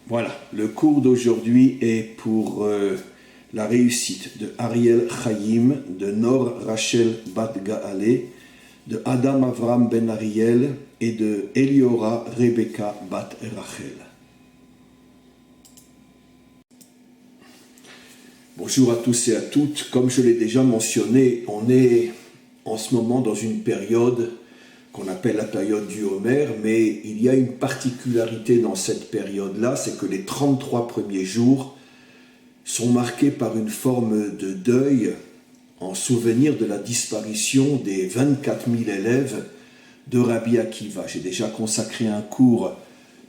Voilà, le cours d'aujourd'hui est pour la réussite de Ariel Chaim, de Nor Rachel Bat Gaale, de Adam Avram Ben Ariel et de Eliora Rebecca Bat Rachel. Bonjour à tous et à toutes. Comme je l'ai déjà mentionné, on est en ce moment dans une période qu'on appelle la période du Homer, mais il y a une particularité dans cette période-là, c'est que les 33 premiers jours sont marqués par une forme de deuil en souvenir de la disparition des 24 000 élèves de Rabbi Akiva. J'ai déjà consacré un cours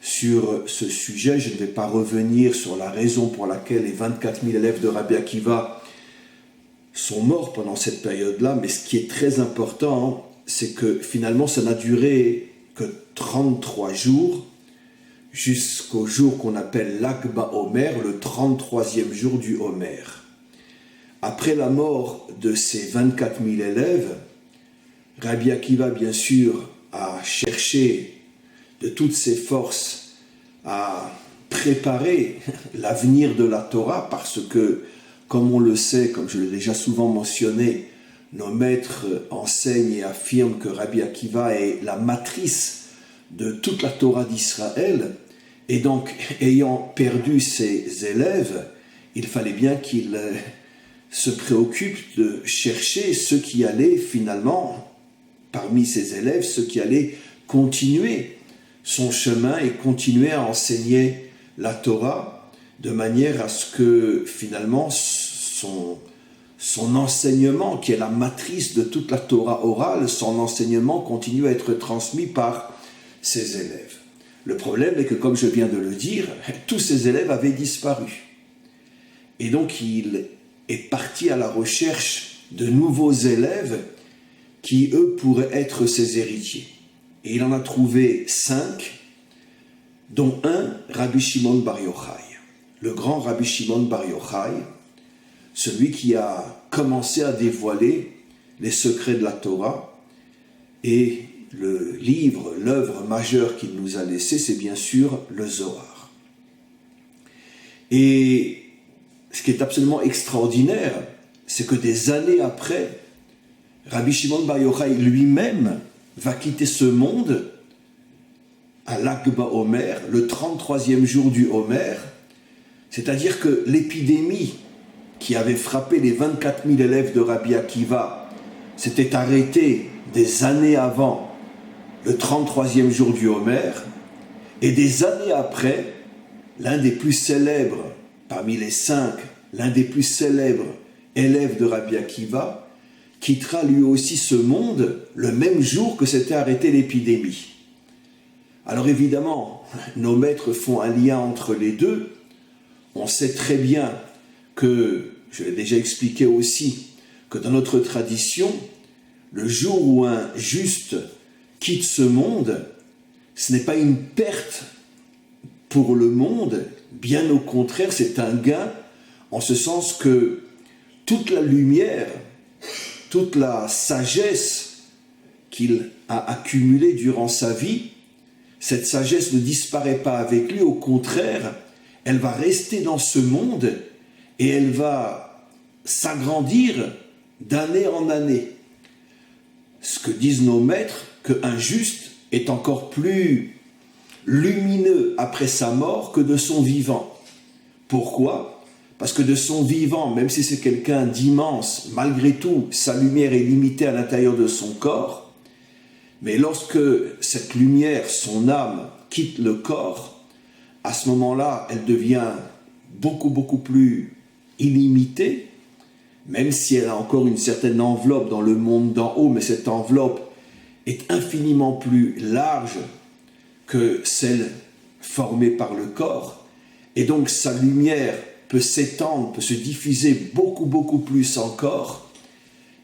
sur ce sujet, je ne vais pas revenir sur la raison pour laquelle les 24 000 élèves de Rabbi Akiva sont morts pendant cette période-là, mais ce qui est très important, c'est que finalement ça n'a duré que 33 jours, jusqu'au jour qu'on appelle l'Akba Omer, le 33e jour du Homer. Après la mort de ces 24 000 élèves, Rabbi Akiva, bien sûr, a cherché de toutes ses forces à préparer l'avenir de la Torah, parce que, comme on le sait, comme je l'ai déjà souvent mentionné, nos maîtres enseignent et affirment que Rabbi Akiva est la matrice de toute la Torah d'Israël, et donc, ayant perdu ses élèves, il fallait bien qu'il se préoccupe de chercher ceux qui allaient finalement, parmi ses élèves, ceux qui allaient continuer son chemin et continuer à enseigner la Torah de manière à ce que finalement son enseignement, qui est la matrice de toute la Torah orale, son enseignement continue à être transmis par ses élèves. Le problème est que, comme je viens de le dire, tous ses élèves avaient disparu. Et donc il est parti à la recherche de nouveaux élèves qui, eux, pourraient être ses héritiers. Et il en a trouvé 5, dont un, Rabbi Shimon Bar Yochai. Le grand Rabbi Shimon Bar Yochai, celui qui a commencé à dévoiler les secrets de la Torah. Et le livre, l'œuvre majeure qu'il nous a laissée, c'est bien sûr le Zohar. Et ce qui est absolument extraordinaire, c'est que des années après, Rabbi Shimon Bar Yochai lui-même va quitter ce monde à l'Akba Omer, le 33e jour du Homer, c'est-à-dire que l'épidémie qui avait frappé les 24 000 élèves de Rabbi Akiva s'était arrêtée des années avant le 33e jour du Homer, et des années après, l'un des plus célèbres, parmi les 5, l'un des plus célèbres élèves de Rabbi Akiva, quittera lui aussi ce monde le même jour que s'était arrêtée l'épidémie. Alors évidemment, nos maîtres font un lien entre les deux. On sait très bien que, je l'ai déjà expliqué aussi, que dans notre tradition, le jour où un juste quitte ce monde, ce n'est pas une perte pour le monde, bien au contraire, c'est un gain, en ce sens que toute la lumière, toute la sagesse qu'il a accumulée durant sa vie, cette sagesse ne disparaît pas avec lui, au contraire, elle va rester dans ce monde et elle va s'agrandir d'année en année. Ce que disent nos maîtres, qu'un juste est encore plus lumineux après sa mort que de son vivant. Pourquoi ? Parce que de son vivant, même si c'est quelqu'un d'immense, malgré tout, sa lumière est limitée à l'intérieur de son corps. Mais lorsque cette lumière, son âme, quitte le corps, à ce moment-là, elle devient beaucoup plus illimitée, même si elle a encore une certaine enveloppe dans le monde d'en haut, mais cette enveloppe est infiniment plus large que celle formée par le corps, et donc sa lumière peut s'étendre, peut se diffuser beaucoup plus encore,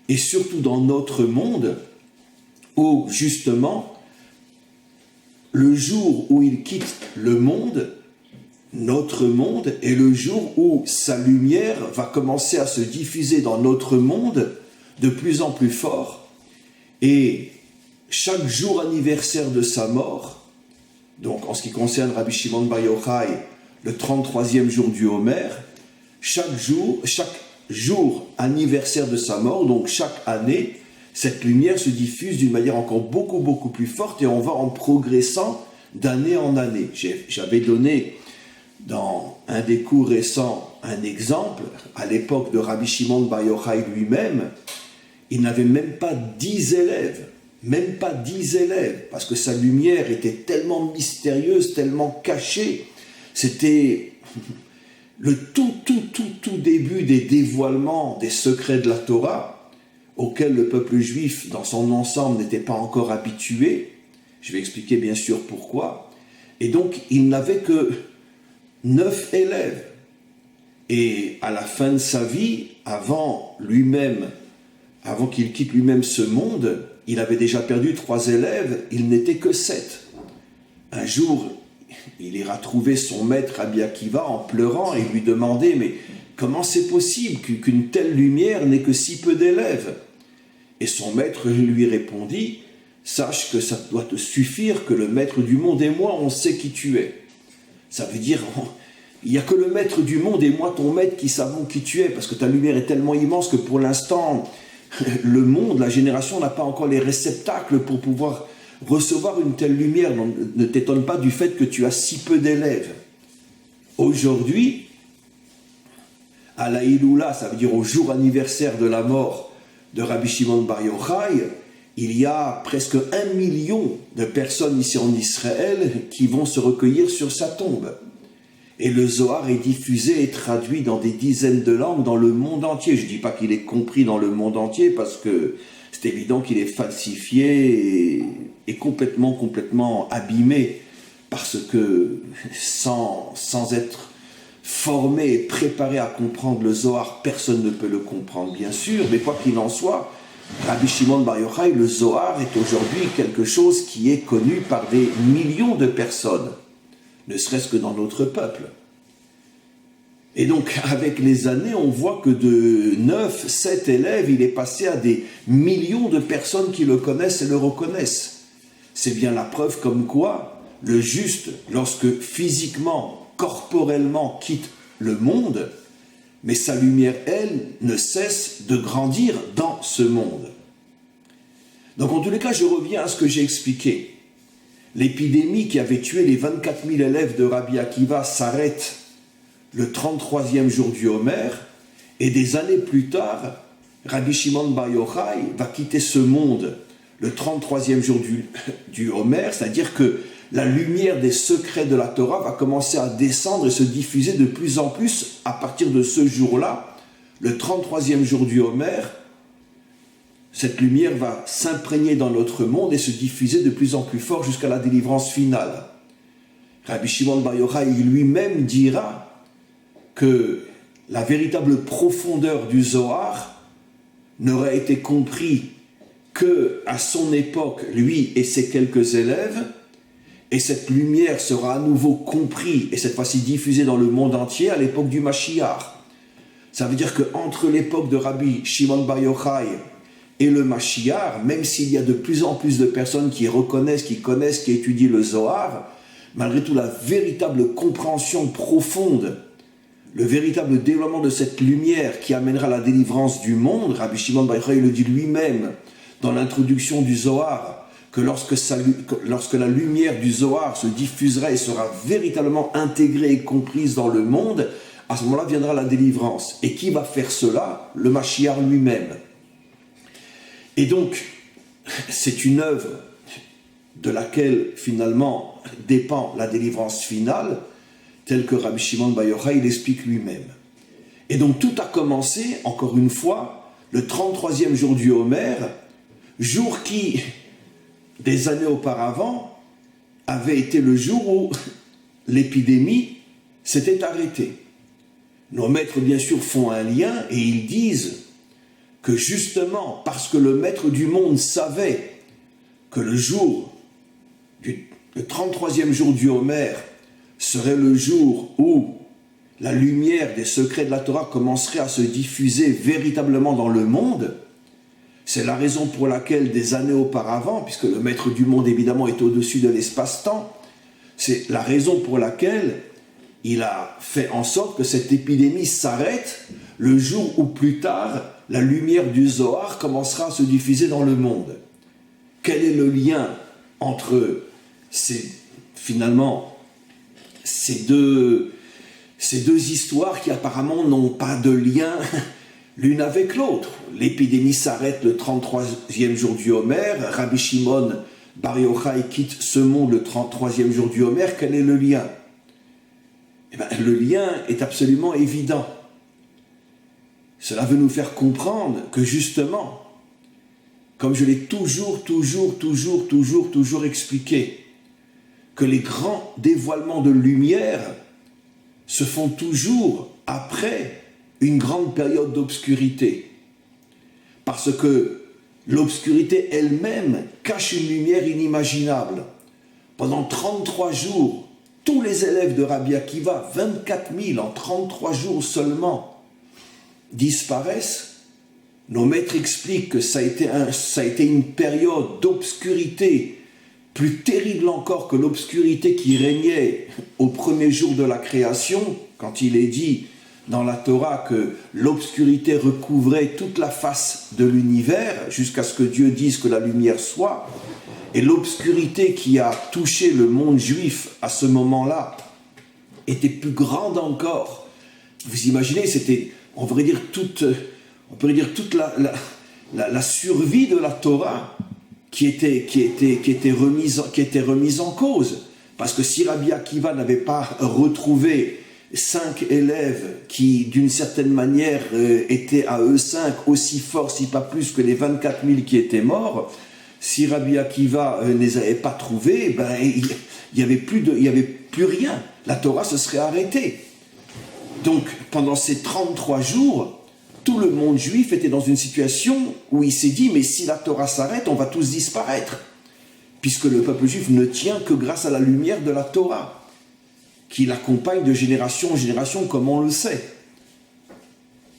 et surtout dans notre monde, où justement, le jour où il quitte le monde, notre monde, est le jour où sa lumière va commencer à se diffuser dans notre monde de plus en plus fort, et chaque jour anniversaire de sa mort, donc en ce qui concerne Rabbi Shimon Bar Yochai, le 33e jour du Homer, chaque jour anniversaire de sa mort, donc chaque année, cette lumière se diffuse d'une manière encore beaucoup plus forte et on va en progressant d'année en année. J'avais donné dans un des cours récents un exemple, à l'époque de Rabbi Shimon Bar Yochai lui-même, il n'avait même pas 10 élèves, parce que sa lumière était tellement mystérieuse, tellement cachée. C'était le tout début des dévoilements des secrets de la Torah, auxquels le peuple juif dans son ensemble n'était pas encore habitué. Je vais expliquer bien sûr pourquoi. Et donc, il n'avait que 9 élèves. Et à la fin de sa vie, avant qu'il quitte lui-même ce monde, il avait déjà perdu 3 élèves, il n'était que 7. Un jour, il ira trouver son maître Rabbi Akiva en pleurant et lui demander « Mais comment c'est possible qu'une telle lumière n'ait que si peu d'élèves ?» Et son maître lui répondit « Sache que ça doit te suffire que le maître du monde et moi, on sait qui tu es. » Ça veut dire, il n'y a que le maître du monde et moi, ton maître, qui savons qui tu es, parce que ta lumière est tellement immense que pour l'instant, le monde, la génération n'a pas encore les réceptacles pour pouvoir recevoir une telle lumière. Donc, ne t'étonne pas du fait que tu as si peu d'élèves. Aujourd'hui, à la Iloula, ça veut dire au jour anniversaire de la mort de Rabbi Shimon Bar Yochai, il y a presque 1 million de personnes ici en Israël qui vont se recueillir sur sa tombe. Et le Zohar est diffusé et traduit dans des dizaines de langues dans le monde entier. Je ne dis pas qu'il est compris dans le monde entier parce que c'est évident qu'il est falsifié et complètement abîmé, parce que sans être formé et préparé à comprendre le Zohar, personne ne peut le comprendre, bien sûr. Mais quoi qu'il en soit, Rabbi Shimon Bar Yochai, le Zohar est aujourd'hui quelque chose qui est connu par des millions de personnes, ne serait-ce que dans notre peuple. Et donc, avec les années, on voit que de 9, 7 élèves, il est passé à des millions de personnes qui le connaissent et le reconnaissent. C'est bien la preuve comme quoi le juste, lorsque physiquement, corporellement quitte le monde, mais sa lumière, elle, ne cesse de grandir dans ce monde. Donc, en tous les cas, je reviens à ce que j'ai expliqué. L'épidémie qui avait tué les 24 000 élèves de Rabbi Akiva s'arrête le 33e jour du Homer, et des années plus tard, Rabbi Shimon Bar Yochai va quitter ce monde le 33e jour du Homer, c'est-à-dire que la lumière des secrets de la Torah va commencer à descendre et se diffuser de plus en plus à partir de ce jour-là, le 33e jour du Homer. Cette lumière va s'imprégner dans notre monde et se diffuser de plus en plus fort jusqu'à la délivrance finale. Rabbi Shimon Bar Yochai lui-même dira que la véritable profondeur du Zohar n'aurait été compris qu'à son époque, lui et ses quelques élèves, et cette lumière sera à nouveau comprise, et cette fois-ci diffusée dans le monde entier, à l'époque du Mashiach. Ça veut dire qu'entre l'époque de Rabbi Shimon Bar Yochai et le Mashiach, même s'il y a de plus en plus de personnes qui reconnaissent, qui connaissent, qui étudient le Zohar, malgré tout, la véritable compréhension profonde, le véritable développement de cette lumière qui amènera la délivrance du monde, Rabbi Shimon Bar Yochai le dit lui-même dans l'introduction du Zohar, que lorsque la lumière du Zohar se diffusera et sera véritablement intégrée et comprise dans le monde, à ce moment-là viendra la délivrance. Et qui va faire cela? Le Mashiach lui-même. Et donc, c'est une œuvre de laquelle finalement dépend la délivrance finale, telle que Rabbi Shimon Bar Yochai l'explique lui-même. Et donc tout a commencé, encore une fois, le 33e jour du Homer, jour qui, des années auparavant, avait été le jour où l'épidémie s'était arrêtée. Nos maîtres, bien sûr, font un lien et ils disent que justement, parce que le maître du monde savait que le 33e jour du Homer serait le jour où la lumière des secrets de la Torah commencerait à se diffuser véritablement dans le monde, c'est la raison pour laquelle des années auparavant, puisque le maître du monde évidemment est au-dessus de l'espace-temps, c'est la raison pour laquelle il a fait en sorte que cette épidémie s'arrête le jour où plus tard, la lumière du Zohar commencera à se diffuser dans le monde. Quel est le lien entre finalement ces deux histoires qui apparemment n'ont pas de lien l'une avec l'autre? L'épidémie s'arrête le 33e jour du Homer, Rabbi Shimon Bar Yochai quitte ce monde le 33e jour du Homer. Quel est le lien? Eh bien, le lien est absolument évident. Cela veut nous faire comprendre que justement, comme je l'ai toujours expliqué, que les grands dévoilements de lumière se font toujours après une grande période d'obscurité. Parce que l'obscurité elle-même cache une lumière inimaginable. Pendant 33 jours, tous les élèves de Rabbi Akiva, 24 000 en 33 jours seulement, disparaissent. Nos maîtres expliquent que ça a été une période d'obscurité plus terrible encore que l'obscurité qui régnait au premier jour de la création, quand il est dit dans la Torah que l'obscurité recouvrait toute la face de l'univers jusqu'à ce que Dieu dise que la lumière soit. Et l'obscurité qui a touché le monde juif à ce moment-là était plus grande encore. Vous imaginez, c'était, on pourrait dire toute la survie de la Torah qui était remise en cause. Parce que si Rabbi Akiva n'avait pas retrouvé 5 élèves qui, d'une certaine manière, étaient à eux 5 aussi forts, si pas plus que les 24 000 qui étaient morts, si Rabbi Akiva ne les avait pas trouvés, ben, il n'y avait plus rien. La Torah se serait arrêtée. Donc, pendant ces 33 jours, tout le monde juif était dans une situation où il s'est dit, mais si la Torah s'arrête, on va tous disparaître. Puisque le peuple juif ne tient que grâce à la lumière de la Torah, qui l'accompagne de génération en génération, comme on le sait.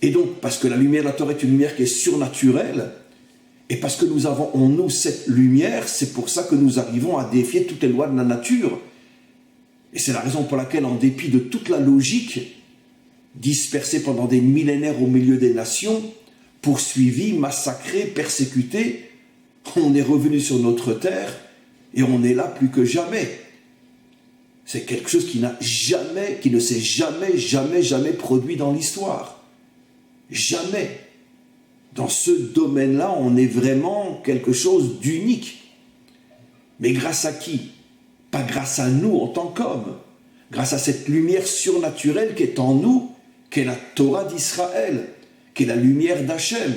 Et donc, parce que la lumière de la Torah est une lumière qui est surnaturelle, et parce que nous avons en nous cette lumière, c'est pour ça que nous arrivons à défier toutes les lois de la nature. Et c'est la raison pour laquelle, en dépit de toute la logique, dispersée pendant des millénaires au milieu des nations, poursuivis, massacrés, persécutés, on est revenu sur notre terre et on est là plus que jamais. C'est quelque chose qui ne s'est jamais produit dans l'histoire. Jamais. Dans ce domaine-là, on est vraiment quelque chose d'unique. Mais grâce à qui? Pas grâce à nous en tant qu'hommes. Grâce à cette lumière surnaturelle qui est en nous, qui est la Torah d'Israël, qui est la lumière d'Hachem.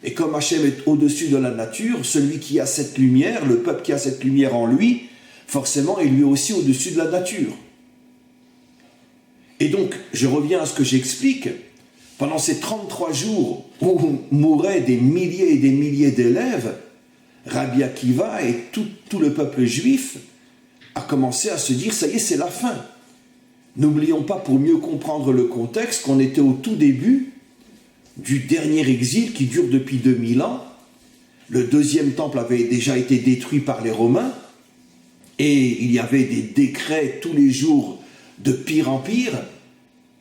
Et comme Hachem est au-dessus de la nature, celui qui a cette lumière, le peuple qui a cette lumière en lui, forcément est lui aussi au-dessus de la nature. Et donc, je reviens à ce que j'explique. Pendant ces 33 jours où mouraient des milliers et des milliers d'élèves, Rabbi Akiva et tout le peuple juif a commencé à se dire, ça y est, c'est la fin. N'oublions pas, pour mieux comprendre le contexte, qu'on était au tout début du dernier exil qui dure depuis 2000 ans. Le deuxième temple avait déjà été détruit par les Romains et il y avait des décrets tous les jours de pire en pire.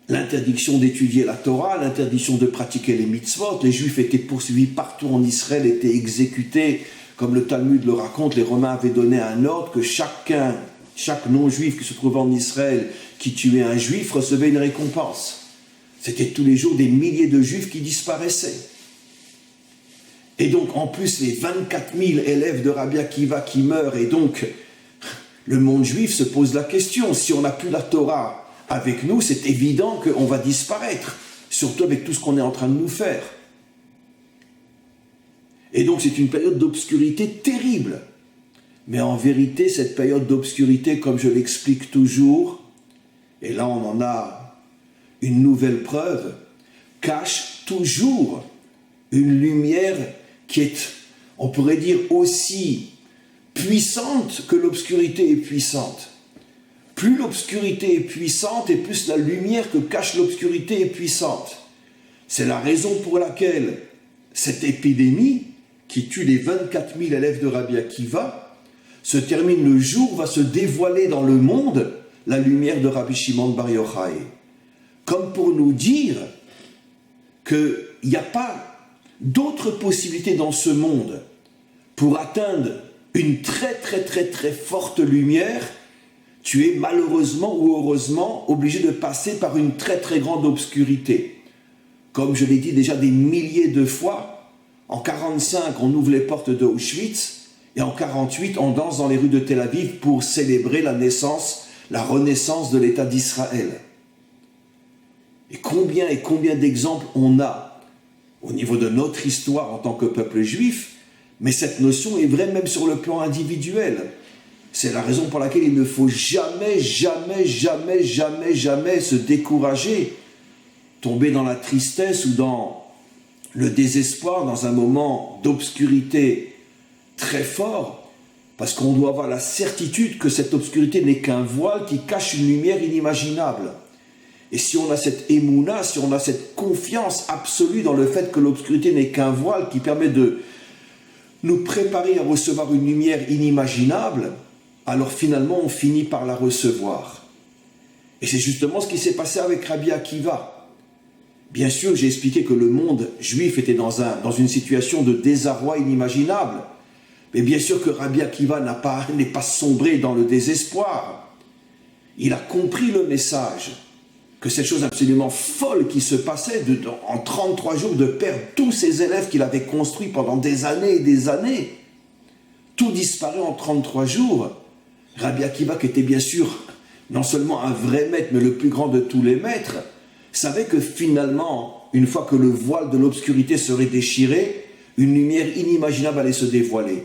L'interdiction d'étudier la Torah, l'interdiction de pratiquer les mitzvot. Les Juifs étaient poursuivis partout en Israël, étaient exécutés. Comme le Talmud le raconte, les Romains avaient donné un ordre que chaque non-juif qui se trouvait en Israël, qui tuait un juif, recevait une récompense. C'était tous les jours des milliers de juifs qui disparaissaient. Et donc, en plus, les 24 000 élèves de Rabbi Akiva qui meurent, et donc, le monde juif se pose la question, si on n'a plus la Torah avec nous, c'est évident qu'on va disparaître, surtout avec tout ce qu'on est en train de nous faire. Et donc, c'est une période d'obscurité terrible. Mais en vérité, cette période d'obscurité, comme je l'explique toujours, et là on en a une nouvelle preuve, cache toujours une lumière qui est, on pourrait dire, aussi puissante que l'obscurité est puissante. Plus l'obscurité est puissante et plus la lumière que cache l'obscurité est puissante. C'est la raison pour laquelle cette épidémie, qui tue les 24 000 élèves de Rabbi Akiva, se termine le jour où va se dévoiler dans le monde la lumière de Rabbi Shimon Bar Yochai, comme pour nous dire qu'il n'y a pas d'autre possibilité dans ce monde pour atteindre une très très très très forte lumière. Tu es malheureusement ou heureusement obligé de passer par une très très grande obscurité. Comme je l'ai dit déjà des milliers de fois, en 1945 on ouvre les portes de Auschwitz et en 1948 on danse dans les rues de Tel Aviv pour célébrer la renaissance de l'État d'Israël. Et combien d'exemples on a au niveau de notre histoire en tant que peuple juif, mais cette notion est vraie même sur le plan individuel. C'est la raison pour laquelle il ne faut jamais se décourager, tomber dans la tristesse ou dans le désespoir, dans un moment d'obscurité très fort, parce qu'on doit avoir la certitude que cette obscurité n'est qu'un voile qui cache une lumière inimaginable. Et si on a cette émouna, si on a cette confiance absolue dans le fait que l'obscurité n'est qu'un voile qui permet de nous préparer à recevoir une lumière inimaginable, alors finalement on finit par la recevoir. Et c'est justement ce qui s'est passé avec Rabbi Akiva. Bien sûr, j'ai expliqué que le monde juif était dans une situation de désarroi inimaginable. Mais bien sûr que Rabbi Akiva n'est pas sombré dans le désespoir. Il a compris le message, que cette chose absolument folle qui se passait en 33 jours de perdre tous ces élèves qu'il avait construits pendant des années et des années. Tout disparaît en 33 jours. Rabbi Akiva, qui était bien sûr non seulement un vrai maître, mais le plus grand de tous les maîtres, savait que finalement, une fois que le voile de l'obscurité serait déchiré, une lumière inimaginable allait se dévoiler.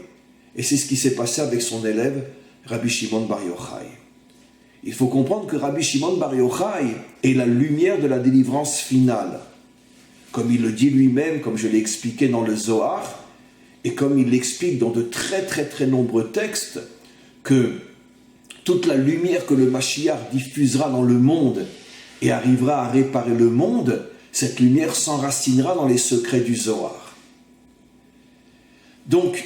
Et c'est ce qui s'est passé avec son élève, Rabbi Shimon Bar Yochai. Il faut comprendre que Rabbi Shimon Bar Yochai est la lumière de la délivrance finale. Comme il le dit lui-même, comme je l'ai expliqué dans le Zohar, et comme il l'explique dans de très très très nombreux textes, que toute la lumière que le Mashiach diffusera dans le monde et arrivera à réparer le monde, cette lumière s'enracinera dans les secrets du Zohar. Donc,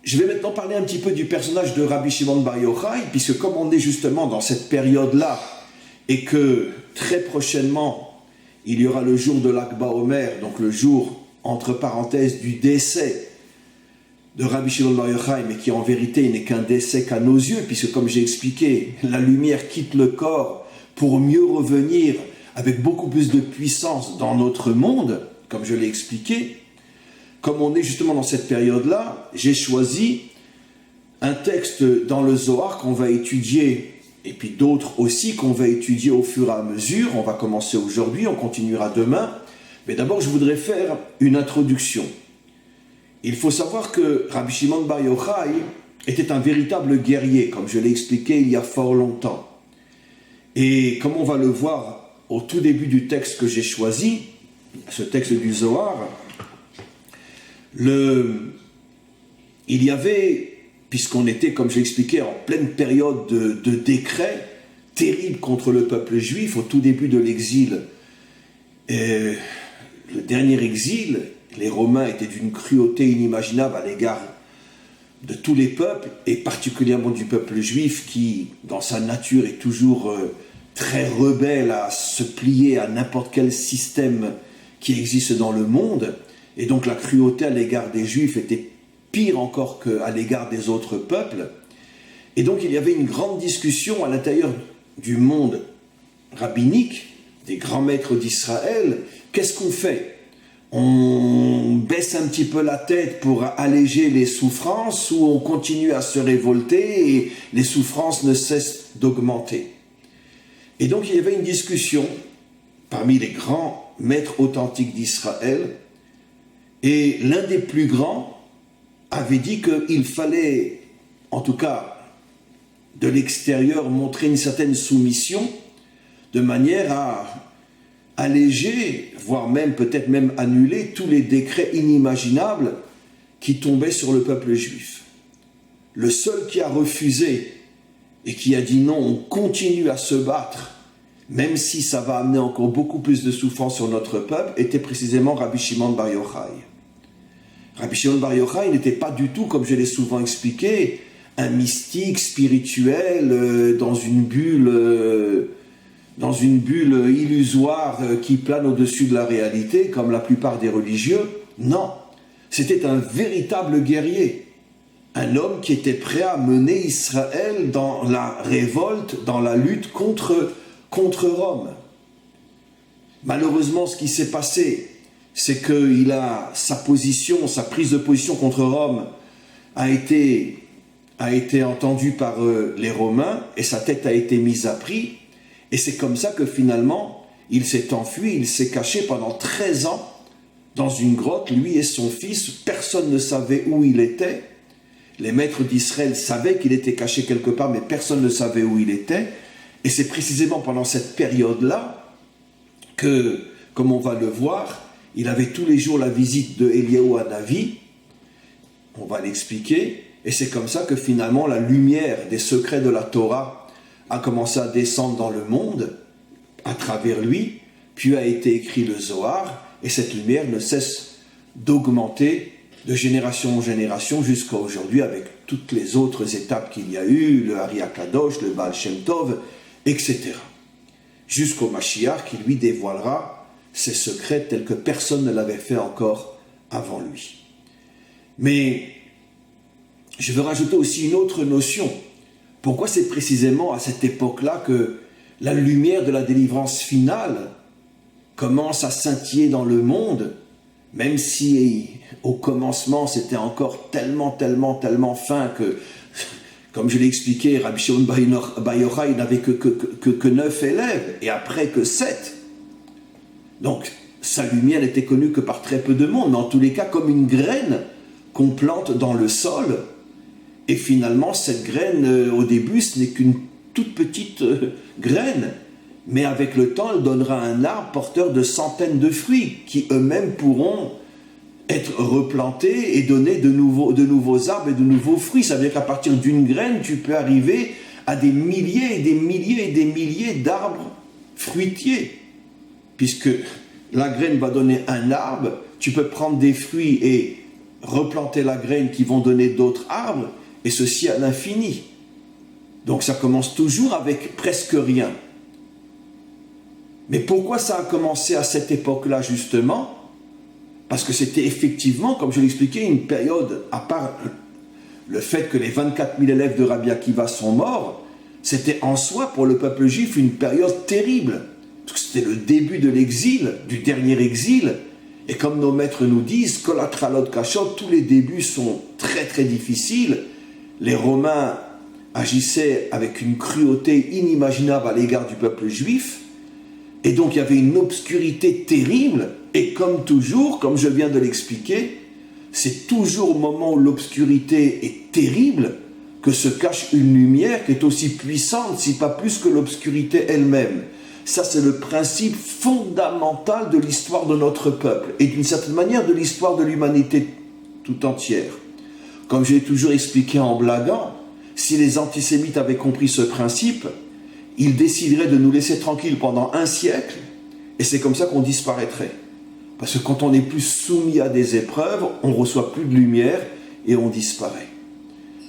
je vais maintenant parler un petit peu du personnage de Rabbi Shimon Bar Yochai, puisque comme on est justement dans cette période-là, et que très prochainement, il y aura le jour de l'Akh Baomer, donc le jour, entre parenthèses, du décès de Rabbi Shimon Bar Yochai, mais qui en vérité n'est qu'un décès qu'à nos yeux, puisque comme j'ai expliqué, la lumière quitte le corps pour mieux revenir avec beaucoup plus de puissance dans notre monde, comme je l'ai expliqué. Comme on est justement dans cette période-là, j'ai choisi un texte dans le Zohar qu'on va étudier, et puis d'autres aussi qu'on va étudier au fur et à mesure. On va commencer aujourd'hui, on continuera demain. Mais d'abord, je voudrais faire une introduction. Il faut savoir que Rabbi Shimon Bar Yochai était un véritable guerrier, comme je l'ai expliqué il y a fort longtemps. Et comme on va le voir au tout début du texte que j'ai choisi, ce texte du Zohar, il y avait, puisqu'on était, comme j'ai expliqué, en pleine période de décrets terribles contre le peuple juif, au tout début de l'exil, le dernier exil, les Romains étaient d'une cruauté inimaginable à l'égard de tous les peuples, et particulièrement du peuple juif qui, dans sa nature, est toujours très rebelle à se plier à n'importe quel système qui existe dans le monde. Et donc la cruauté à l'égard des Juifs était pire encore qu'à l'égard des autres peuples. Et donc il y avait une grande discussion à l'intérieur du monde rabbinique, des grands maîtres d'Israël. Qu'est-ce qu'on fait ? On baisse un petit peu la tête pour alléger les souffrances ou on continue à se révolter et les souffrances ne cessent d'augmenter. Et donc il y avait une discussion parmi les grands maîtres authentiques d'Israël. Et l'un des plus grands avait dit qu'il fallait, en tout cas de l'extérieur, montrer une certaine soumission de manière à alléger, voire même peut-être même annuler tous les décrets inimaginables qui tombaient sur le peuple juif. Le seul qui a refusé et qui a dit non, on continue à se battre, même si ça va amener encore beaucoup plus de souffrance sur notre peuple, était précisément Rabbi Shimon Bar Yochai. Rabbi Shimon Bar Yochai n'était pas du tout, comme je l'ai souvent expliqué, un mystique spirituel dans une bulle illusoire qui plane au-dessus de la réalité, comme la plupart des religieux. Non, c'était un véritable guerrier, un homme qui était prêt à mener Israël dans la révolte, dans la lutte contre Rome. Malheureusement, ce qui s'est passé, c'est que sa prise de position contre Rome a été entendue par les Romains et sa tête a été mise à prix. Et c'est comme ça que finalement, il s'est enfui, il s'est caché pendant 13 ans dans une grotte, lui et son fils. Personne ne savait où il était. Les maîtres d'Israël savaient qu'il était caché quelque part, mais personne ne savait où il était. Et c'est précisément pendant cette période-là que, comme on va le voir, il avait tous les jours la visite de Eliyahu Hanavi. On va l'expliquer. Et c'est comme ça que finalement la lumière des secrets de la Torah a commencé à descendre dans le monde à travers lui, puis a été écrit le Zohar, et cette lumière ne cesse d'augmenter de génération en génération jusqu'à aujourd'hui avec toutes les autres étapes qu'il y a eu, le Ari Akadosh, le Baal Shem Tov, etc. Jusqu'au Mashiach qui lui dévoilera ses secrets tels que personne ne l'avait fait encore avant lui. Mais je veux rajouter aussi une autre notion. Pourquoi c'est précisément à cette époque-là que la lumière de la délivrance finale commence à scintiller dans le monde, même si au commencement c'était encore tellement fin que, comme je l'ai expliqué, Rabbi Shimon Bar Yochai n'avait que 9 élèves, et après que 7. Donc sa lumière n'était connue que par très peu de monde, mais en tous les cas comme une graine qu'on plante dans le sol. Et finalement, cette graine, au début, ce n'est qu'une toute petite graine. Mais avec le temps, elle donnera un arbre porteur de centaines de fruits qui eux-mêmes pourront être replantés et donner de nouveaux arbres et de nouveaux fruits. Ça veut dire qu'à partir d'une graine, tu peux arriver à des milliers et des milliers et des milliers d'arbres fruitiers. Puisque la graine va donner un arbre, tu peux prendre des fruits et replanter la graine qui vont donner d'autres arbres, et ceci à l'infini. Donc ça commence toujours avec presque rien. Mais pourquoi ça a commencé à cette époque-là justement? Parce que c'était effectivement, comme je l'expliquais, une période, à part le fait que les 24 000 élèves de Rabbi Akiva sont morts, c'était en soi pour le peuple juif une période terrible. Parce que c'était le début de l'exil, du dernier exil. Et comme nos maîtres nous disent, Kol hatralot kashot, tous les débuts sont très très difficiles. Les Romains agissaient avec une cruauté inimaginable à l'égard du peuple juif, et donc il y avait une obscurité terrible, et comme toujours, comme je viens de l'expliquer, c'est toujours au moment où l'obscurité est terrible que se cache une lumière qui est aussi puissante, si pas plus que l'obscurité elle-même. Ça, c'est le principe fondamental de l'histoire de notre peuple, et d'une certaine manière de l'histoire de l'humanité tout entière. Comme je l'ai toujours expliqué en blaguant, si les antisémites avaient compris ce principe, ils décideraient de nous laisser tranquilles pendant 1 siècle, et c'est comme ça qu'on disparaîtrait. Parce que quand on n'est plus soumis à des épreuves, on ne reçoit plus de lumière et on disparaît.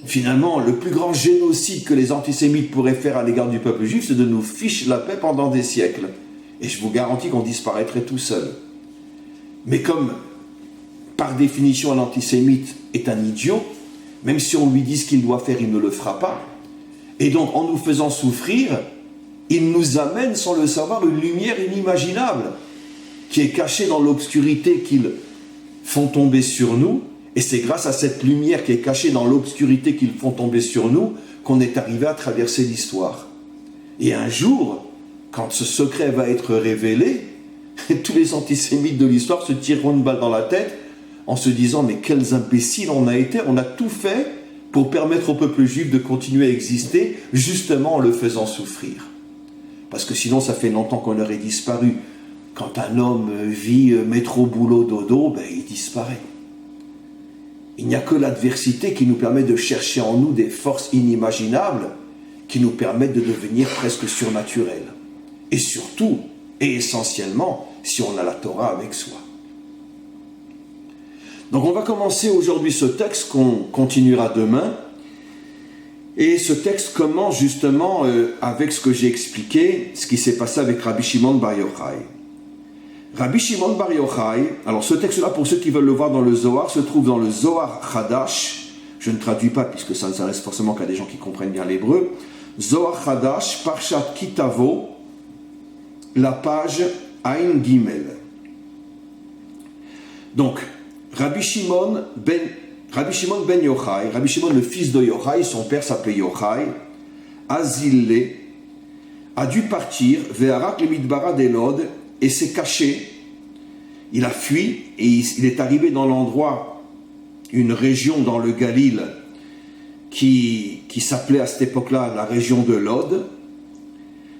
Finalement, le plus grand génocide que les antisémites pourraient faire à l'égard du peuple juif, c'est de nous ficher la paix pendant des siècles. Et je vous garantis qu'on disparaîtrait tout seul. Mais comme, par définition, un antisémite est un idiot, même si on lui dit ce qu'il doit faire, il ne le fera pas. Et donc, en nous faisant souffrir, il nous amène, sans le savoir, une lumière inimaginable qui est cachée dans l'obscurité qu'ils font tomber sur nous. Et c'est grâce à cette lumière qui est cachée dans l'obscurité qu'ils font tomber sur nous qu'on est arrivé à traverser l'histoire. Et un jour, quand ce secret va être révélé, tous les antisémites de l'histoire se tireront une balle dans la tête en se disant « mais quels imbéciles on a été, on a tout fait pour permettre au peuple juif de continuer à exister, justement en le faisant souffrir. » Parce que sinon, ça fait longtemps qu'on aurait disparu. Quand un homme vit métro, boulot, dodo, il disparaît. Il n'y a que l'adversité qui nous permet de chercher en nous des forces inimaginables qui nous permettent de devenir presque surnaturels. Et surtout, et essentiellement, si on a la Torah avec soi. Donc on va commencer aujourd'hui ce texte qu'on continuera demain. Et ce texte commence justement avec ce que j'ai expliqué, ce qui s'est passé avec Rabbi Shimon Bar Yochai. Rabbi Shimon Bar Yochai, alors ce texte-là, pour ceux qui veulent le voir dans le Zohar, se trouve dans le Zohar Chadash. Je ne traduis pas puisque ça ne s'adresse forcément qu'à des gens qui comprennent bien l'hébreu. Zohar Chadash, Parshat Kitavo, la page Ain Gimel. Donc, Rabbi Shimon ben Yochai, Rabbi Shimon le fils de Yochai, son père s'appelait Yochai, Azille, a dû partir vers le Midbara d'Elod et s'est caché. Il a fui et il est arrivé dans l'endroit, une région dans le Galil qui s'appelait à cette époque-là la région de Lod.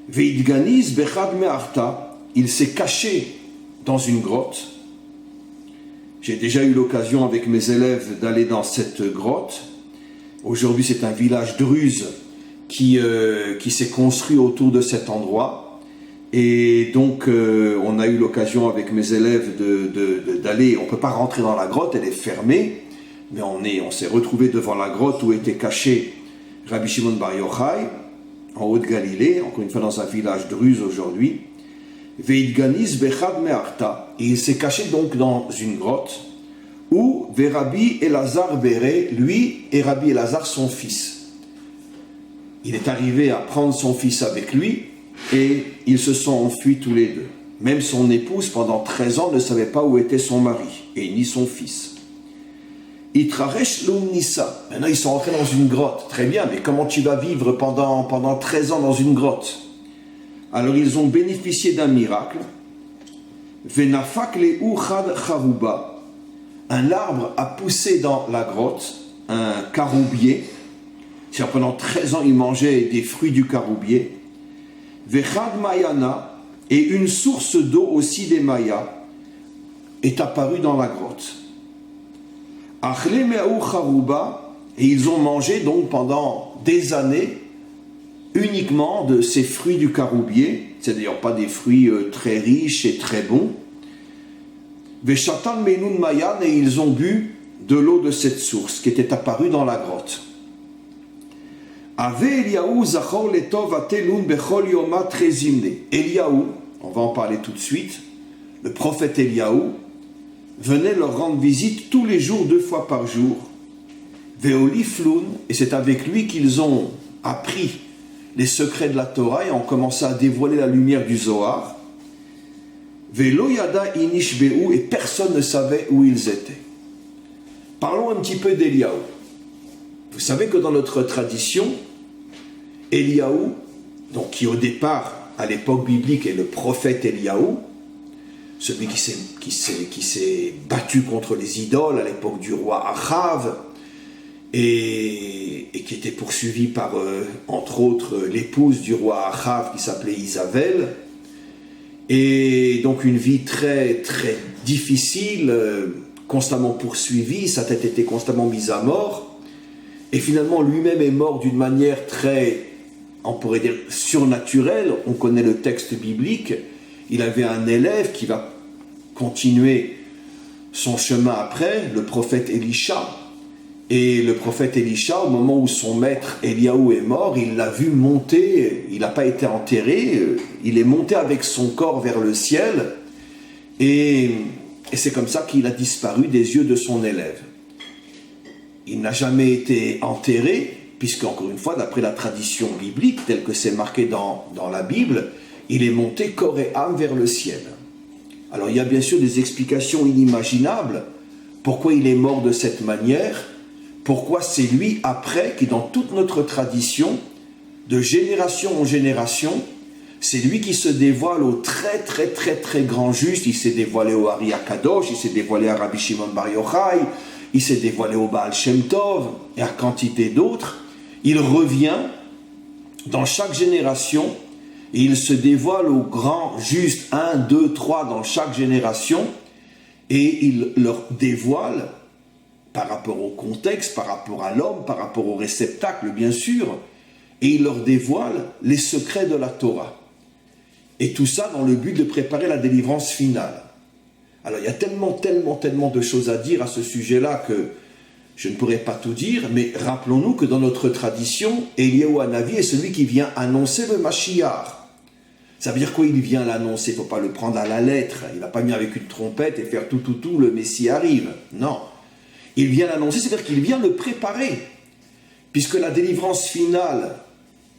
Veidganiz bechad me'arta, il s'est caché dans une grotte. J'ai déjà eu l'occasion avec mes élèves d'aller dans cette grotte. Aujourd'hui, c'est un village druze qui s'est construit autour de cet endroit. Et donc, on a eu l'occasion avec mes élèves d'aller. On ne peut pas rentrer dans la grotte, elle est fermée. Mais on s'est retrouvé devant la grotte où était caché Rabbi Shimon Bar Yochai, en Haute-Galilée, encore une fois dans un village druze aujourd'hui. Veidganiz bechad me'arta. Et il s'est caché donc dans une grotte où Rabbi Elazar Béré, lui et Rabbi Elazar son fils. Il est arrivé à prendre son fils avec lui et ils se sont enfuis tous les deux. Même son épouse, pendant 13 ans, ne savait pas où était son mari et ni son fils. Itraresh l'umnissa. Maintenant, ils sont entrés dans une grotte. Très bien, mais comment tu vas vivre pendant 13 ans dans une grotte? Alors, ils ont bénéficié d'un miracle. Venafak le uchad charouba. Un arbre a poussé dans la grotte, un caroubier. C'est-à-dire, pendant 13 ans, ils mangeaient des fruits du caroubier. Vechad mayana. Et une source d'eau aussi des Mayas est apparue dans la grotte. Achle me'ou charouba. Et ils ont mangé donc pendant des années uniquement de ces fruits du caroubier. C'est d'ailleurs pas des fruits très riches et très bons. Veshatan menun mayan, et ils ont bu de l'eau de cette source qui était apparue dans la grotte. Ave Eliaou zachor letov atelun bechol yoma trezimne. Eliaou, on va en parler tout de suite, le prophète Eliaou venait leur rendre visite tous les jours, 2 fois par jour. Veolifloun, et c'est avec lui qu'ils ont appris les secrets de la Torah et ont commencé à dévoiler la lumière du Zohar. Velo yada inishbeu, et personne ne savait où ils étaient. Parlons un petit peu d'Eliaou. Vous savez que dans notre tradition, Eliaou, donc qui au départ, à l'époque biblique, est le prophète Eliaou, celui qui s'est battu contre les idoles à l'époque du roi Achav, et qui était poursuivi par, entre autres, l'épouse du roi Achav qui s'appelait Isabelle, et donc une vie très très difficile, constamment poursuivi, sa tête était constamment mise à mort, et finalement lui-même est mort d'une manière très, on pourrait dire, surnaturelle. On connaît le texte biblique, il avait un élève qui va continuer son chemin après, le prophète Élisha, et le prophète Élisha, au moment où son maître Eliaou est mort, il l'a vu monter, il n'a pas été enterré, il est monté avec son corps vers le ciel, et c'est comme ça qu'il a disparu des yeux de son élève. Il n'a jamais été enterré, puisque, encore une fois, d'après la tradition biblique, telle que c'est marqué dans la Bible, il est monté corps et âme vers le ciel. Alors, il y a bien sûr des explications inimaginables. Pourquoi il est mort de cette manière? Pourquoi c'est lui, après, qui, dans toute notre tradition, de génération en génération, c'est lui qui se dévoile au très, très, très, très grand juste. Il s'est dévoilé au Ari Akadosh, il s'est dévoilé à Rabbi Shimon Bar Yochai, il s'est dévoilé au Baal Shem Tov et à quantité d'autres. Il revient dans chaque génération et il se dévoile au grand juste 1, 2, 3 dans chaque génération, et il leur dévoile par rapport au contexte, par rapport à l'homme, par rapport au réceptacle bien sûr, et il leur dévoile les secrets de la Torah. Et tout ça dans le but de préparer la délivrance finale. Alors il y a tellement de choses à dire à ce sujet-là que Je ne pourrais pas tout dire, mais rappelons-nous que dans notre tradition, Eliyahu Hanavi est celui qui vient annoncer le Mashiach. Ça veut dire quoi, il vient l'annoncer? Il ne faut pas le prendre à la lettre. Il ne va pas venir avec une trompette et faire tout, le Messie arrive. Non. Il vient l'annoncer, c'est-à-dire qu'il vient le préparer. Puisque la délivrance finale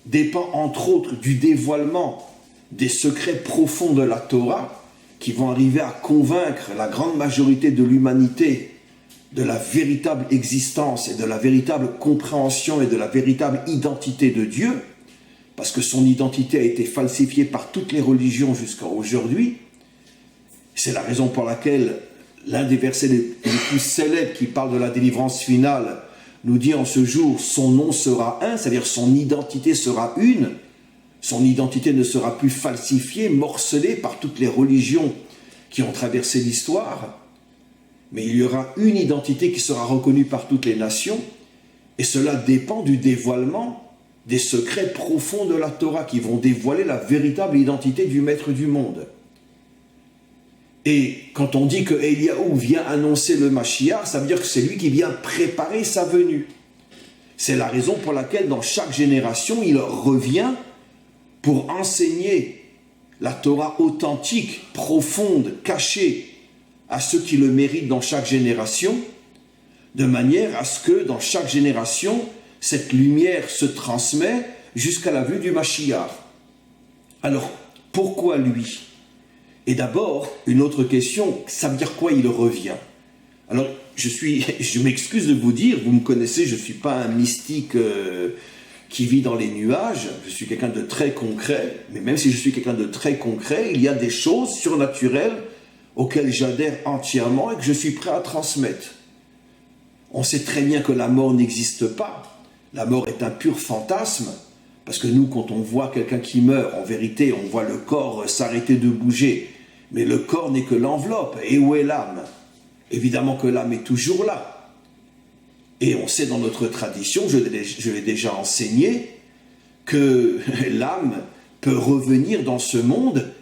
dépend entre autres du dévoilement des secrets profonds de la Torah qui vont arriver à convaincre la grande majorité de l'humanité de la véritable existence et de la véritable compréhension et de la véritable identité de Dieu, parce que son identité a été falsifiée par toutes les religions jusqu'à aujourd'hui. C'est la raison pour laquelle l'un des versets les plus célèbres qui parle de la délivrance finale nous dit en ce jour, son nom sera un, c'est-à-dire son identité sera une, son identité ne sera plus falsifiée, morcelée par toutes les religions qui ont traversé l'histoire, mais il y aura une identité qui sera reconnue par toutes les nations, et cela dépend du dévoilement des secrets profonds de la Torah qui vont dévoiler la véritable identité du Maître du monde. Et quand on dit que Eliyahu vient annoncer le Mashiach, ça veut dire que c'est lui qui vient préparer sa venue. C'est la raison pour laquelle dans chaque génération, il revient pour enseigner la Torah authentique, profonde, cachée à ceux qui le méritent dans chaque génération, de manière à ce que dans chaque génération, cette lumière se transmet jusqu'à la vue du Mashiach. Alors, pourquoi lui? Et d'abord, une autre question, ça veut dire quoi il revient? Alors, je m'excuse de vous dire, vous me connaissez, je ne suis pas un mystique qui vit dans les nuages, je suis quelqu'un de très concret, mais même si je suis quelqu'un de très concret, il y a des choses surnaturelles auxquelles j'adhère entièrement et que je suis prêt à transmettre. On sait très bien que la mort n'existe pas. La mort est un pur fantasme, parce que nous, quand on voit quelqu'un qui meurt, en vérité, on voit le corps s'arrêter de bouger, mais le corps n'est que l'enveloppe. Et où est l'âme? Évidemment que l'âme est toujours là. Et on sait dans notre tradition, je l'ai déjà enseigné, que l'âme peut revenir dans ce monde,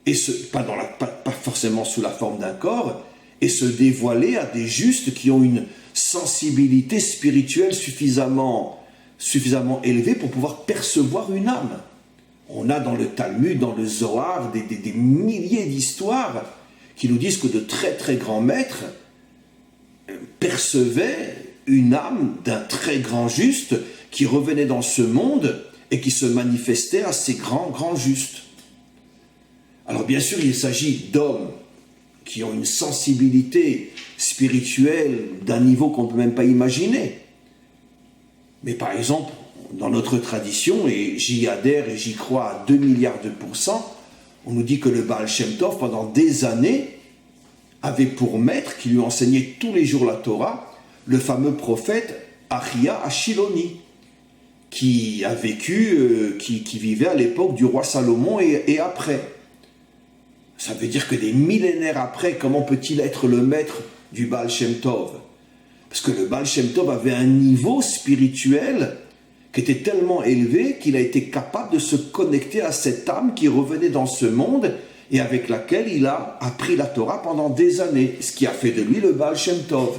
et pas forcément sous la forme d'un corps, et se dévoiler à des justes qui ont une sensibilité spirituelle suffisamment élevée pour pouvoir percevoir une âme. On a dans le Talmud, dans le Zohar, des milliers d'histoires qui nous disent que de très très grands maîtres percevaient une âme d'un très grand juste qui revenait dans ce monde et qui se manifestait à ces grands justes. Alors bien sûr, il s'agit d'hommes qui ont une sensibilité spirituelle d'un niveau qu'on ne peut même pas imaginer. Mais par exemple, dans notre tradition, et j'y adhère et j'y crois à 2 milliards de pourcents, on nous dit que le Baal Shem Tov, pendant des années, avait pour maître, qui lui enseignait tous les jours la Torah, le fameux prophète Achia Ashiloni, qui a vécu, qui vivait à l'époque du roi Salomon et après. Ça veut dire que des millénaires après, comment peut-il être le maître du Baal Shem Tov? Parce que le Baal Shem Tov avait un niveau spirituel qui était tellement élevé qu'il a été capable de se connecter à cette âme qui revenait dans ce monde et avec laquelle il a appris la Torah pendant des années, ce qui a fait de lui le Baal Shem Tov.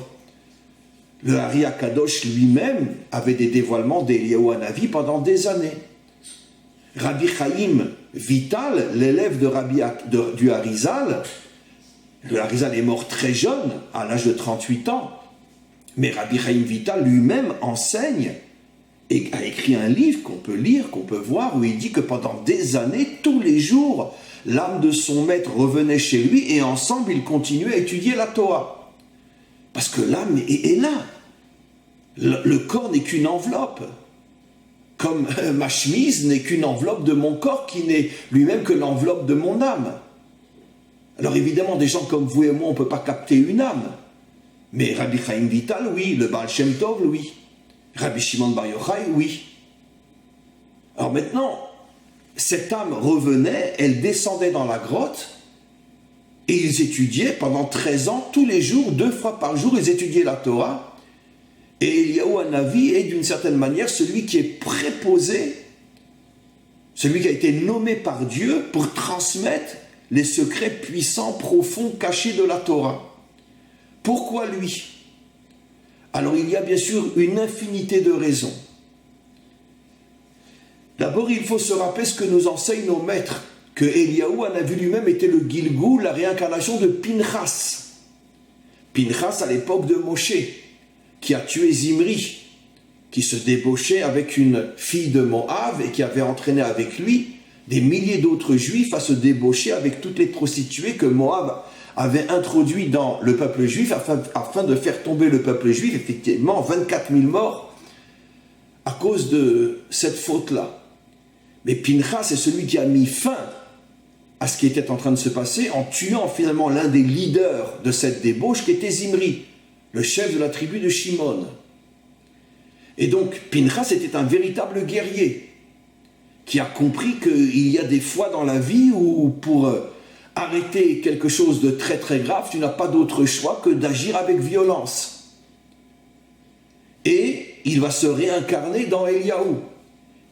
Le Ari HaKadosh lui-même avait des dévoilements d'Eliyahu Hanavi pendant des années. Rabbi Chaim Vital, l'élève du Harizal, le Harizal est mort très jeune, à l'âge de 38 ans, mais Rabbi Chaim Vital lui-même enseigne et a écrit un livre qu'on peut lire, qu'on peut voir, où il dit que pendant des années, tous les jours, l'âme de son maître revenait chez lui et ensemble, ils continuaient à étudier la Torah. Parce que l'âme est là. Le corps n'est qu'une enveloppe. Comme ma chemise n'est qu'une enveloppe de mon corps qui n'est lui-même que l'enveloppe de mon âme. Alors évidemment, des gens comme vous et moi, on ne peut pas capter une âme. Mais Rabbi Chaim Vital, oui. Le Baal Shem Tov, oui. Rabbi Shimon Bar Yochai, oui. Alors maintenant, cette âme revenait, elle descendait dans la grotte, et ils étudiaient pendant 13 ans, tous les jours, 2 fois par jour, ils étudiaient la Torah. Et Eliyahu Hanavi est d'une certaine manière celui qui est préposé, celui qui a été nommé par Dieu pour transmettre les secrets puissants, profonds, cachés de la Torah. Pourquoi lui? Alors il y a bien sûr une infinité de raisons. D'abord, il faut se rappeler ce que nous enseignent nos maîtres, que Eliyahu, en a vu lui-même, était le Gilgoul, la réincarnation de Pinchas. Pinchas à l'époque de Moshe, qui a tué Zimri, qui se débauchait avec une fille de Moab et qui avait entraîné avec lui des milliers d'autres juifs à se débaucher avec toutes les prostituées que Moab avait introduit dans le peuple juif afin de faire tomber le peuple juif. Effectivement, 24 000 morts à cause de cette faute-là. Mais Pinchas est celui qui a mis fin à ce qui était en train de se passer en tuant finalement l'un des leaders de cette débauche qui était Zimri, le chef de la tribu de Shimon. Et donc Pinchas était un véritable guerrier qui a compris qu'il y a des fois dans la vie où pour arrêter quelque chose de très très grave, tu n'as pas d'autre choix que d'agir avec violence. Et il va se réincarner dans Eliyahu.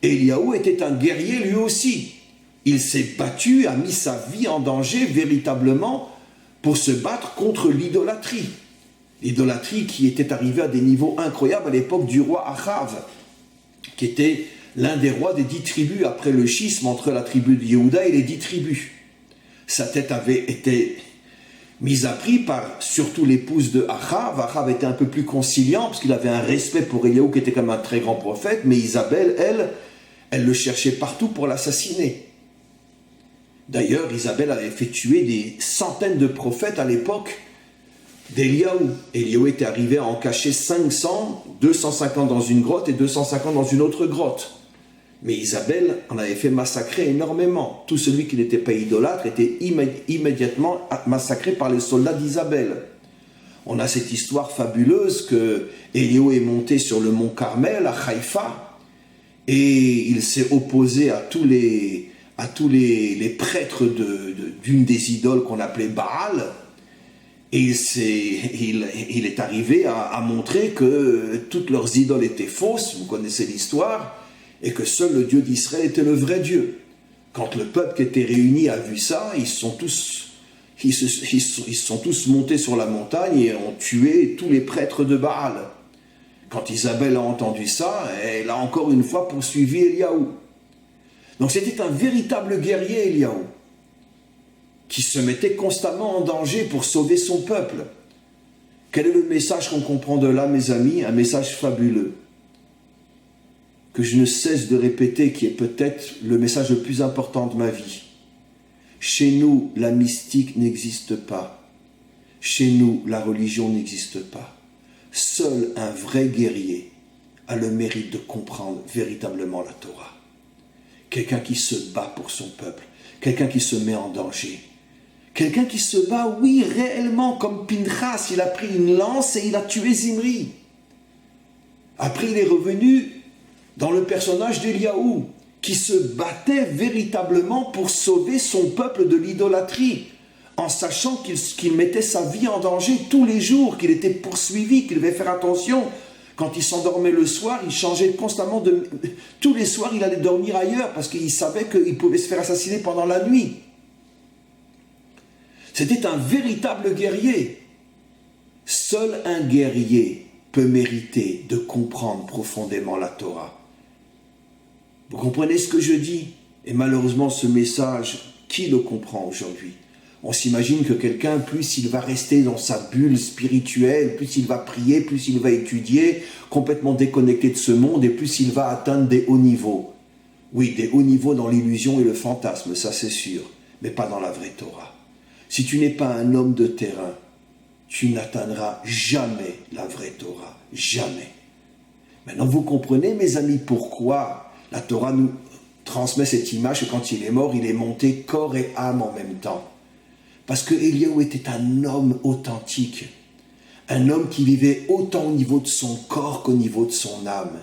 Eliyahu était un guerrier lui aussi. Il s'est battu, a mis sa vie en danger véritablement pour se battre contre l'idolâtrie. L'idolâtrie qui était arrivée à des niveaux incroyables à l'époque du roi Achav, qui était l'un des rois des 10 tribus après le schisme entre la tribu de Yehuda et les 10 tribus. Sa tête avait été mise à prix par surtout l'épouse de Achav. Achav était un peu plus conciliant parce qu'il avait un respect pour Eliyahu qui était comme un très grand prophète, mais Isabelle, elle le cherchait partout pour l'assassiner. D'ailleurs, Isabelle avait fait tuer des centaines de prophètes à l'époque d'Eliyahu. Eliyahu était arrivé à en cacher 500, 250 dans une grotte et 250 dans une autre grotte. Mais Isabelle en avait fait massacrer énormément. Tout celui qui n'était pas idolâtre était immédiatement massacré par les soldats d'Isabelle. On a cette histoire fabuleuse que Eliyahu est monté sur le mont Carmel à Haïfa et il s'est opposé à tous les prêtres d'une des idoles qu'on appelait Baal. Et il est arrivé à montrer que toutes leurs idoles étaient fausses, vous connaissez l'histoire, et que seul le Dieu d'Israël était le vrai Dieu. Quand le peuple qui était réuni a vu ça, ils sont tous montés sur la montagne et ont tué tous les prêtres de Baal. Quand Isabelle a entendu ça, elle a encore une fois poursuivi Eliyahu. Donc c'était un véritable guerrier, Eliyahu, qui se mettait constamment en danger pour sauver son peuple. Quel est le message qu'on comprend de là, mes amis? Un message fabuleux, que je ne cesse de répéter, qui est peut-être le message le plus important de ma vie. Chez nous, la mystique n'existe pas. Chez nous, la religion n'existe pas. Seul un vrai guerrier a le mérite de comprendre véritablement la Torah. Quelqu'un qui se bat pour son peuple, quelqu'un qui se met en danger. Quelqu'un qui se bat, oui, réellement, comme Pinchas, il a pris une lance et il a tué Zimri. Après, il est revenu dans le personnage d'Eliyahu, qui se battait véritablement pour sauver son peuple de l'idolâtrie, en sachant qu'il mettait sa vie en danger tous les jours, qu'il était poursuivi, qu'il devait faire attention. Quand il s'endormait le soir, il changeait constamment de... Tous les soirs, il allait dormir ailleurs, parce qu'il savait qu'il pouvait se faire assassiner pendant la nuit. C'était un véritable guerrier. Seul un guerrier peut mériter de comprendre profondément la Torah. Vous comprenez ce que je dis? Et malheureusement, ce message, qui le comprend aujourd'hui? On s'imagine que quelqu'un, plus il va rester dans sa bulle spirituelle, plus il va prier, plus il va étudier, complètement déconnecté de ce monde, et plus il va atteindre des hauts niveaux. Oui, des hauts niveaux dans l'illusion et le fantasme, ça c'est sûr, mais pas dans la vraie Torah. Si tu n'es pas un homme de terrain, tu n'atteindras jamais la vraie Torah. Jamais. Maintenant, vous comprenez, mes amis, pourquoi la Torah nous transmet cette image que quand il est mort, il est monté corps et âme en même temps. Parce que Eliyahu était un homme authentique. Un homme qui vivait autant au niveau de son corps qu'au niveau de son âme.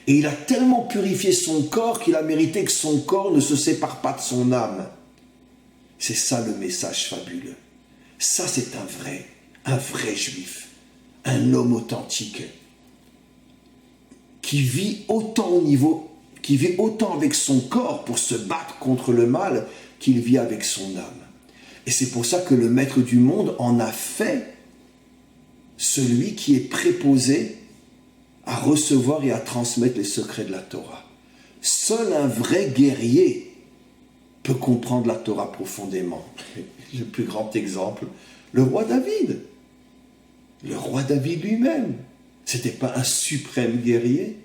Et il a tellement purifié son corps qu'il a mérité que son corps ne se sépare pas de son âme. C'est ça le message fabuleux. Ça, c'est un vrai juif, un homme authentique, qui vit autant avec son corps pour se battre contre le mal qu'il vit avec son âme. Et c'est pour ça que le maître du monde en a fait celui qui est préposé à recevoir et à transmettre les secrets de la Torah. Seul un vrai guerrier peut comprendre la Torah profondément. Le plus grand exemple, le roi David. Le roi David lui-même, c'était pas un suprême guerrier.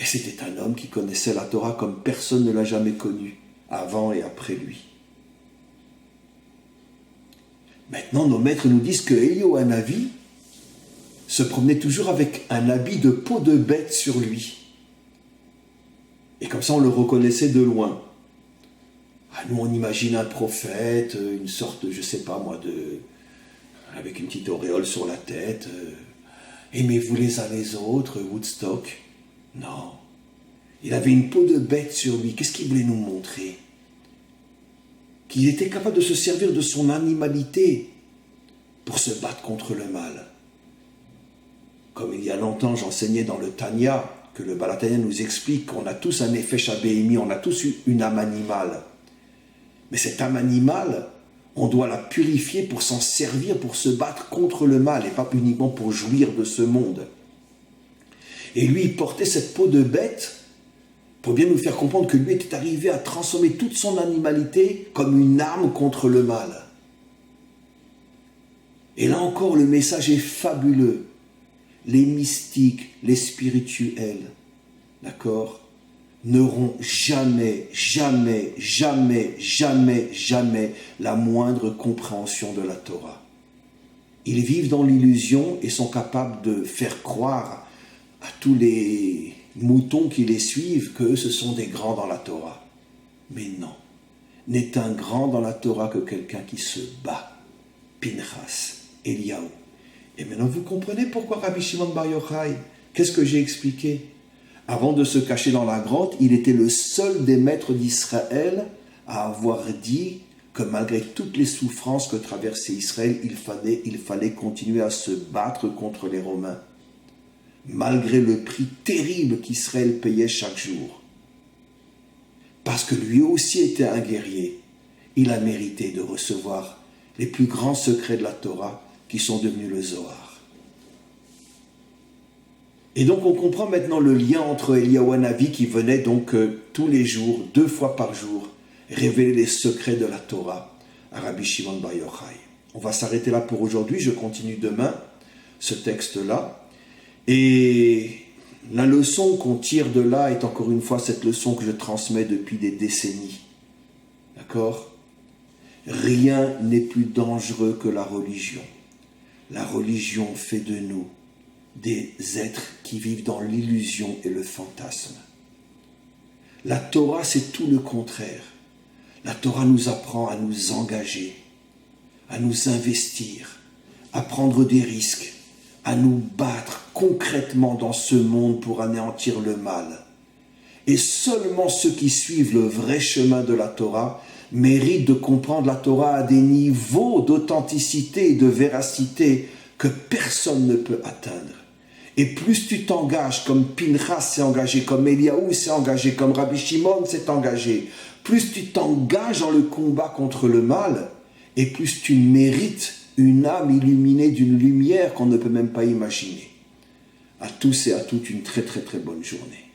Et c'était un homme qui connaissait la Torah comme personne ne l'a jamais connu, avant et après lui. Maintenant, nos maîtres nous disent que Eliyahu Hanavi se promenait toujours avec un habit de peau de bête sur lui. Et comme ça, on le reconnaissait de loin. Ah, nous, on imagine un prophète, une sorte, je sais pas moi, avec une petite auréole sur la tête. Aimez-vous les uns les autres, Woodstock. Non. Il avait une peau de bête sur lui. Qu'est-ce qu'il voulait nous montrer? Qu'il était capable de se servir de son animalité pour se battre contre le mal. Comme il y a longtemps, j'enseignais dans le Tanya, que le Baal HaTanya nous explique qu'on a tous un effet Shabéimi, on a tous une âme animale. Mais cette âme animale, on doit la purifier pour s'en servir, pour se battre contre le mal, et pas uniquement pour jouir de ce monde. Et lui, il portait cette peau de bête pour bien nous faire comprendre que lui était arrivé à transformer toute son animalité comme une arme contre le mal. Et là encore, le message est fabuleux. Les mystiques, les spirituels, d'accord, n'auront jamais, jamais, jamais, jamais, jamais la moindre compréhension de la Torah. Ils vivent dans l'illusion et sont capables de faire croire à tous les moutons qui les suivent qu'eux, ce sont des grands dans la Torah. Mais non, n'est un grand dans la Torah que quelqu'un qui se bat. Pinchas, Eliyahu. Et maintenant, vous comprenez pourquoi Rabbi Shimon Bar Yochai, qu'est-ce que j'ai expliqué? Avant de se cacher dans la grotte, il était le seul des maîtres d'Israël à avoir dit que malgré toutes les souffrances que traversait Israël, il fallait continuer à se battre contre les Romains, malgré le prix terrible qu'Israël payait chaque jour. Parce que lui aussi était un guerrier, il a mérité de recevoir les plus grands secrets de la Torah qui sont devenus le Zohar. Et donc on comprend maintenant le lien entre Eliyahu Hanavi qui venait donc tous les jours, 2 fois par jour, révéler les secrets de la Torah à Rabbi Shimon Bar Yochai. On va s'arrêter là pour aujourd'hui, je continue demain ce texte-là. Et la leçon qu'on tire de là est encore une fois cette leçon que je transmets depuis des décennies. D'accord ? Rien n'est plus dangereux que la religion. La religion fait de nous des êtres qui vivent dans l'illusion et le fantasme. La Torah, c'est tout le contraire. La Torah nous apprend à nous engager, à nous investir, à prendre des risques, à nous battre concrètement dans ce monde pour anéantir le mal. Et seulement ceux qui suivent le vrai chemin de la Torah méritent de comprendre la Torah à des niveaux d'authenticité et de véracité que personne ne peut atteindre. Et plus tu t'engages comme Pinchas s'est engagé, comme Eliyahu s'est engagé, comme Rabbi Shimon s'est engagé, plus tu t'engages dans le combat contre le mal, et plus tu mérites une âme illuminée d'une lumière qu'on ne peut même pas imaginer. À tous et à toutes, une très très très bonne journée.